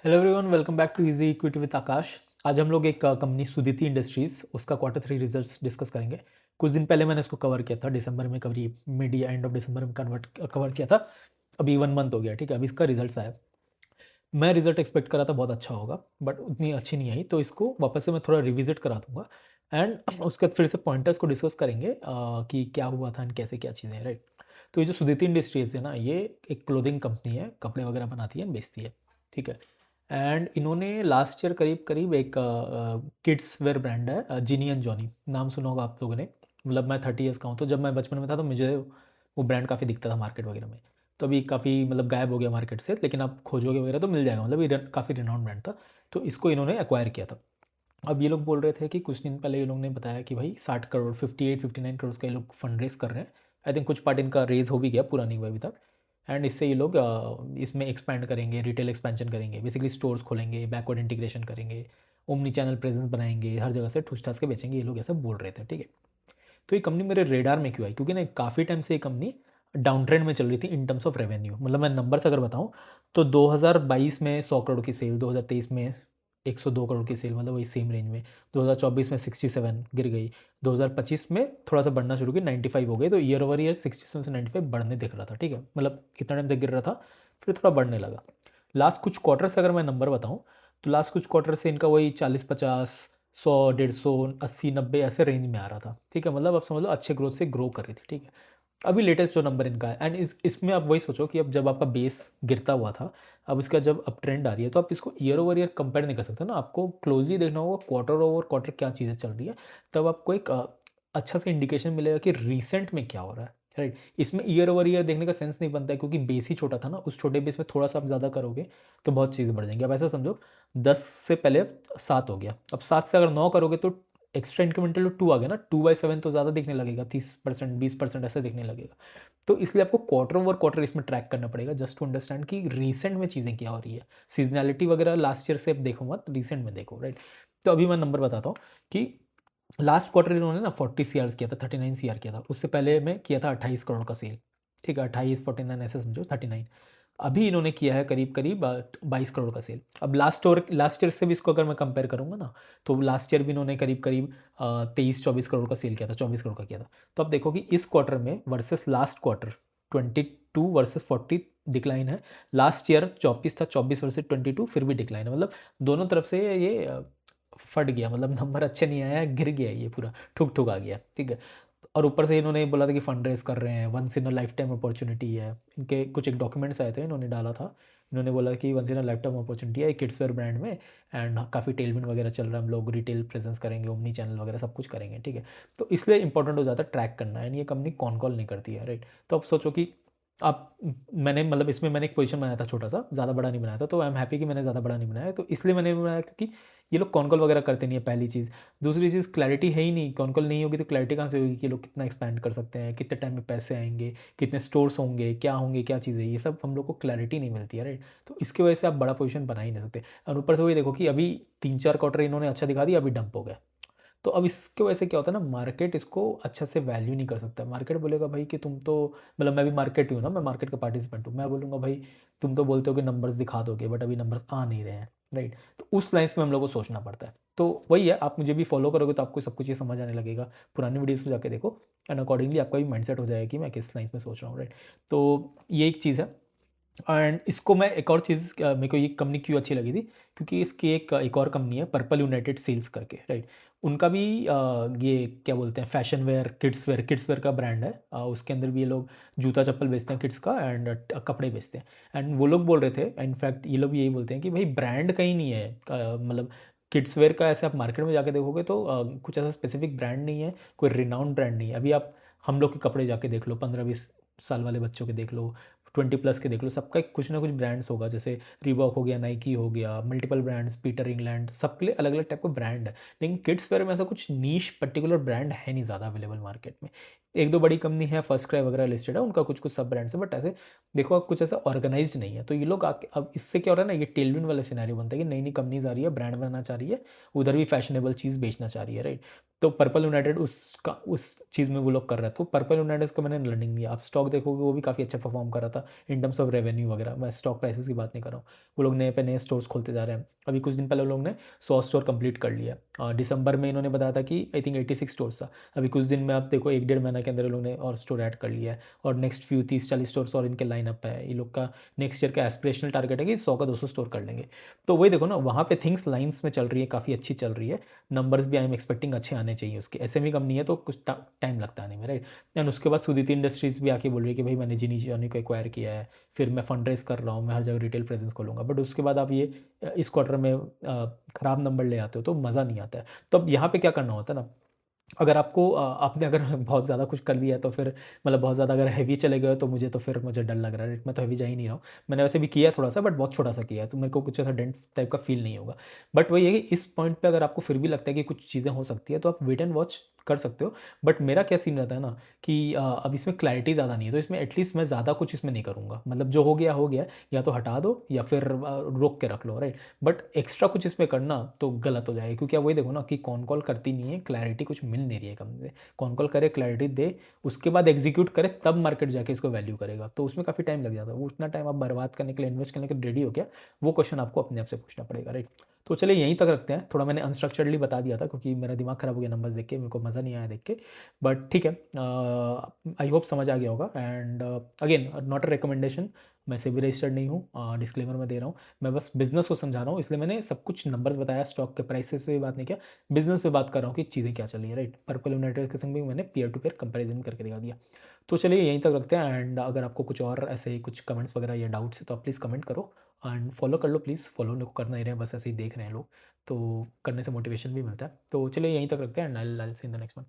Hello everyone, welcome back to easy equity with Akash. आज हम लोग एक कंपनी सुदिति इंडस्ट्रीज़ उसका क्वार्टर 3 रिजल्ट्स डिस्कस करेंगे। कुछ दिन पहले मैंने इसको कवर किया था, दिसंबर में, करीब मिड या एंड ऑफ दिसंबर में कवर किया था। अभी 1 मंथ हो गया, ठीक है। अभी इसका रिजल्ट्स आया। मैं रिजल्ट एक्सपेक्ट करा था बहुत अच्छा होगा, बट उतनी अच्छी नहीं आई, तो इसको वापस से मैं थोड़ा रिविजिट करा दूंगा एंड उसके बाद फिर से पॉइंटर्स को डिस्कस करेंगे कि क्या हुआ था एंड कैसे क्या चीज़ें हैं, राइट। तो ये जो सुदिति इंडस्ट्रीज़ है ना, ये एक क्लोथिंग कंपनी है, कपड़े वगैरह बनाती है, बेचती है, ठीक है। एंड इन्होंने लास्ट ईयर करीब करीब एक किड्स वेयर ब्रांड है, जिनी एंड जॉनी, नाम सुना होगा आप लोगों ने। मतलब मैं 30 ईयर्स का हूँ, तो जब मैं बचपन में था तो मुझे वो ब्रांड काफ़ी दिखता था मार्केट वगैरह में। तो अभी काफ़ी मतलब गायब हो गया मार्केट से, लेकिन आप खोजोगे वगैरह तो मिल जाएगा। मतलब ये काफ़ी रिनाउंड ब्रांड था, तो इसको इन्होंने एक्वायर किया था। अब ये लोग बोल रहे थे कि कुछ दिन पहले ये लोग ने बताया कि भाई 60 करोड़, 58-59 करोड़ का ये लोग फंड रेज कर रहे हैं। आई थिंक कुछ पार्ट इनका रेज हो भी गया, पूरा नहीं हुआ अभी तक। एंड इससे ये लोग इसमें एक्सपैंड करेंगे, रिटेल एक्सपेंशन करेंगे, बेसिकली स्टोर्स खोलेंगे, बैकवर्ड इंटीग्रेशन करेंगे, ओमनी चैनल प्रेजेंस बनाएंगे, हर जगह से ठूस ठास के बेचेंगे, ये लोग ऐसा बोल रहे थे, ठीक है। तो ये कंपनी मेरे रेडार में क्यों आई, क्योंकि ना काफ़ी टाइम से ये कंपनी डाउन ट्रेंड में चल रही थी इन टर्म्स ऑफ रेवेन्यू। मतलब मैं नंबर्स अगर बताऊं तो 2022 में 100 करोड़ की सेल, 2023 में 102 करोड़ की सेल, मतलब वही सेम रेंज में। 2024 में 67 गिर गई। 2025 में थोड़ा सा बढ़ना शुरू की, 95 हो गई। तो ईयर ओवर ईयर 67 से 95 बढ़ने दिख रहा था, ठीक है। मतलब कितना टाइम तक गिर रहा था, फिर थोड़ा बढ़ने लगा। लास्ट कुछ क्वार्टर से अगर मैं नंबर बताऊं तो लास्ट कुछ क्वार्टर से इनका वही 40-50, 100, 150, 80-90 ऐसे रेंज में आ रहा था, ठीक है। मतलब आप समझ लो अच्छे ग्रोथ से ग्रो कर रही थी, ठीक है। अभी लेटेस्ट जो नंबर इनका है, एंड इसमें आप वही सोचो कि अब जब आपका बेस गिरता हुआ था, अब इसका जब अप ट्रेंड आ रही है, तो आप इसको ईयर ओवर ईयर कंपेयर नहीं कर सकते ना। आपको क्लोजली देखना होगा क्वार्टर ओवर क्वार्टर क्या चीज़ें चल रही है, तब आपको एक अच्छा सा इंडिकेशन मिलेगा कि रिसेंट में क्या हो रहा है, राइट। इसमें ईयर ओवर ईयर देखने का सेंस नहीं बनता है, क्योंकि बेस ही छोटा था ना। उस छोटे बेस में थोड़ा सा आप ज़्यादा करोगे तो बहुत चीज़ें बढ़ जाएंगी। अब ऐसा समझो 10 से पहले 7 हो गया, अब 7 से अगर 9 करोगे तो एक्स्ट्रा इंक्रीमेंटल 2 आ गया ना। 2/7 तो ज़्यादा दिखने लगेगा, 30%, 20% ऐसे दिखने लगेगा। तो इसलिए आपको क्वार्टर ओवर क्वार्टर इसमें ट्रैक करना पड़ेगा, जस्ट टू अंडरस्टैंड कि रिसेंट में चीज़ें क्या हो रही है। सीजनैलिटी वगैरह लास्ट ईयर से आप देखो मत, रिसेंट में देखो, राइट। तो अभी मैं नंबर बताता हूँ कि लास्ट क्वार्टर इन्होंने ना 40 CR किया था, 39 CR किया था। उससे पहले में किया था 28 करोड़ का सेल, ठीक है। 28, 49 ऐसे समझो, 39। अभी इन्होंने किया है करीब करीब 22 करोड़ का सेल। अब लास्ट ईयर से भी इसको अगर मैं कंपेयर करूंगा ना, तो लास्ट ईयर भी इन्होंने करीब करीब 23-24 करोड़ का सेल किया था, 24 करोड़ का किया था। तो आप देखो कि इस क्वार्टर में versus last quarter 22 versus 40 decline है। लास्ट ईयर 24 था, 24 वर्सेस 22 फिर भी डिक्लाइन है। मतलब दोनों तरफ से ये फट गया, मतलब नंबर अच्छे नहीं आया, गिर गया ये पूरा, ठुक ठुक आ गया, ठीक है। और ऊपर से इन्होंने बोला था कि फंड रेज कर रहे हैं, once in a lifetime opportunity है। इनके कुछ एक डॉक्यूमेंट्स आए थे, इन्होंने डाला था। इन्होंने बोला कि once in a lifetime opportunity है किड्स वेयर ब्रांड में, एंड काफ़ी टेलविंड वगैरह चल रहा है, हम लोग रिटेल प्रेजेंस करेंगे, ओमनी चैनल वगैरह सब कुछ करेंगे, ठीक है। तो इसलिए इंपॉर्टेंट हो जाता है ट्रैक करना, एंड ये कंपनी कॉन कॉल नहीं करती है, राइट। तो अब सोचो कि आप, मैंने मतलब इसमें मैंने एक पोजीशन बनाया था छोटा सा, ज़्यादा बड़ा नहीं बनाया था। तो आई एम हैप्पी कि मैंने ज़्यादा बड़ा नहीं बनाया, तो इसलिए मैंने बनाया क्योंकि ये लोग कॉन कॉल वगैरह करते नहीं है, पहली चीज़। दूसरी चीज़, क्लैरिटी है ही नहीं। कॉन कॉल नहीं होगी तो क्लैरिटी कहाँ से होगी कि ये लोग कितना एक्सपैंड कर सकते हैं, कितने टाइम में पैसे आएंगे, कितने स्टोर्स होंगे, क्या चीज़ें, ये सब हम लोग को क्लैरिटी नहीं मिलती है, राइट। तो इसकी वजह से आप बड़ा पोजीशन बना ही नहीं सकते। और ऊपर से वही देखो कि अभी 3-4 क्वार्टर इन्होंने अच्छा दिखा दिया, अभी डंप हो गया। तो अब इसके वजह से क्या होता है ना, मार्केट इसको अच्छा से वैल्यू नहीं कर सकता। मार्केट बोलेगा भाई कि तुम तो, मतलब मैं भी मार्केट ही हूँ ना, मैं मार्केट का पार्टिसिपेंट हूँ। मैं बोलूँगा भाई तुम तो बोलते हो कि नंबर्स दिखा दोगे, बट अभी नंबर्स आ नहीं रहे हैं, राइट। तो उस लाइन्स में हम लोग को सोचना पड़ता है। तो वही है, आप मुझे भी फॉलो करोगे तो आपको सब कुछ ये समझ आने लगेगा। पुरानी वीडियोस को जाके देखो, एंड अकॉर्डिंगली आपका भी माइंडसेट हो जाएगा कि मैं किस लाइन में सोच रहा हूँ, राइट। तो ये एक चीज़ है। एंड इसको मैं एक और चीज़, मेरे को ये कंपनी क्यों अच्छी लगी थी, क्योंकि इसकी एक और कंपनी है पर्पल यूनाइटेड सेल्स करके, राइट। उनका भी ये क्या बोलते हैं, फैशन वेयर, किड्स वेयर का ब्रांड है। उसके अंदर भी ये लोग जूता चप्पल बेचते हैं किड्स का, एंड कपड़े बेचते हैं। एंड वो लोग बोल रहे थे, इनफैक्ट ये लोग भी यही बोलते हैं कि भाई ब्रांड कहीं नहीं है। मतलब किड्स वेयर का ऐसे आप मार्केट में जाके देखोगे तो कुछ ऐसा स्पेसिफिक ब्रांड नहीं है, कोई रिनाउंड ब्रांड नहीं है। अभी आप हम लोग के कपड़े जाके देख लो, 15-20 साल वाले बच्चों के देख लो, 20+ के देख लो, सबका एक कुछ ना कुछ ब्रांड्स होगा। जैसे रीबॉक हो गया, नाइकी हो गया, मल्टीपल ब्रांड्स, पीटर इंग्लैंड, सबके लिए अलग अलग टाइप का ब्रांड है। लेकिन किड्स वेयर में ऐसा कुछ नीश पर्टिकुलर ब्रांड है नहीं ज़्यादा अवेलेबल मार्केट में। एक दो बड़ी कंपनी है, फर्स्ट क्राई वगैरह लिस्टेड है, उनका कुछ कुछ सब ब्रांड्स है, बट ऐसे देखो कुछ ऐसा ऑर्गेनाइज्ड नहीं है। तो ये लोग आके अब इससे क्या हो रहा है ना, ये टेलविंड वाला सिनेरियो बनता है कि नई नई कंपनीज आ रही है, ब्रांड बनाना चाह रही है, उधर भी फैशनेबल चीज़ बेचना चाह रही है, राइट। तो पर्पल यूनाइटेड उसका उस चीज़ में वो लोग कर रहे थे। तो पर्पल यूनाइटेड का मैंने लर्निंग दिया। आप स्टॉक देखोगे वो भी काफ़ी अच्छा परफॉर्म कर रहा था इन टर्म्स ऑफ रेवेन्यू वगैरह। मैं स्टॉक प्राइसेस की बात नहीं कर रहा हूँ। वो लोग नए पे नए स्टोर्स खोलते जा रहे हैं। अभी कुछ दिन पहले वो लोग ने 100 स्टोर कंप्लीट कर लिया। दिसंबर में इन्होंने बताया था कि आई थिंक 86 स्टोर्स था। अभी कुछ दिन में आप देखो 1 डेढ़ महीना के अंदर ये लोग ने और स्टोर ऐड कर लिया है, और नेक्स्ट फ्यू 30-40 स्टोर्स और इनके लाइन अप है। ये लोग का नेक्स्ट ईयर का एस्पिरेशनल टारगेट है कि 100 का 200 स्टोर कर लेंगे। तो वही देखो ना, वहाँ पे थिंग्स लाइन्स में चल रही है, काफ़ी अच्छी चल रही है। नंबर्स भी आई एम एक्सपेक्टिंग अच्छे आने चाहिए उसके। एसएमई कंपनी है तो कुछ टाइम लगता है नहीं में, राइट। एंड उसके बाद सुदिति इंडस्ट्रीज़ भी आके बोल रही है कि भाई मैंने जिनी जॉनी को एक्वायर किया है, फिर मैं फंड रेज कर रहा हूँ, मैं हर जगह रिटेल प्रेजेंस खोलूँगा। बट उसके बाद आप ये इस क्वार्टर में ख़राब नंबर ले आते हो तो मज़ा नहीं आता है। तो अब यहाँ पे क्या करना होता है ना, अगर आपको आपने अगर बहुत ज़्यादा कुछ कर लिया है तो फिर मतलब बहुत ज़्यादा अगर हैवी चले गए हो तो मुझे डर लग रहा है। मैं तो हैवी जा ही नहीं रहा हूँ। मैंने वैसे भी किया है थोड़ा सा, बट बहुत छोटा सा किया है, तो मेरे को कुछ ऐसा डेंट टाइप का फील नहीं होगा। बट वही है कि इस पॉइंट पे अगर आपको फिर भी लगता है कि कुछ चीज़ें हो सकती है तो आप वेट एंड वॉच कर सकते हो। बट मेरा क्या सीन रहता है ना कि अब इसमें क्लैरिटी ज़्यादा नहीं है, तो इसमें एटलीस्ट मैं ज़्यादा कुछ इसमें नहीं करूँगा। मतलब जो हो गया, या तो हटा दो या फिर रोक के रख लो, राइट। बट एक्स्ट्रा कुछ इसमें करना तो गलत हो जाएगा, क्योंकि आप वही देखो ना कि कौन कॉल करती नहीं है, क्लैरिटी कुछ मिल नहीं रही है कंपनी से। कौन कॉल करे, क्लैरिटी दे, उसके बाद एग्जीक्यूट करे, तब मार्केट जाके इसको वैल्यू करेगा। तो उसमें काफ़ी टाइम लग जाता है। वो उतना टाइम आप बर्बाद करने के लिए, इन्वेस्ट करने के लिए रेडी हो गया, वो क्वेश्चन आपको अपने आप से पूछना पड़ेगा, राइट। तो चलिए यहीं तक रखते हैं। थोड़ा मैंने अनस्ट्रक्चर्डली बता दिया था क्योंकि मेरा दिमाग खराब हो गया नंबर्स देख के, मेरे को मज़ा नहीं आया देख के। बट ठीक है, आई होप समझ आ गया होगा। And again not a recommendation, मैं सेबी रजिस्टर्ड नहीं हूँ, डिस्क्लेमर में दे रहा हूँ। मैं बस बिजनेस को समझा रहा हूँ, इसलिए मैंने सब कुछ नंबर्स बताया, स्टॉक के प्राइसेस पे बात नहीं किया, बिजनेस पे बात कर रहा हूँ कि चीज़ें क्या चल रही है, राइट। पर्पल यूनाइटेड के संग भी मैंने पीयर टू पीयर कंपेरिजन करके दिखा दिया। तो चलिए यहीं तक रखते हैं। एंड अगर आपको कुछ और ऐसे कुछ कमेंट्स वगैरह या डाउट्स है तो आप प्लीज़ कमेंट करो। एंड फॉलो कर लो प्लीज़। फॉलो लोग कर नहीं रहे हैं, बस ऐसे ही देख रहे हैं लोग, तो करने से मोटिवेशन भी मिलता है। तो चलिए यहीं तक रखते हैं। And I will see in the next one.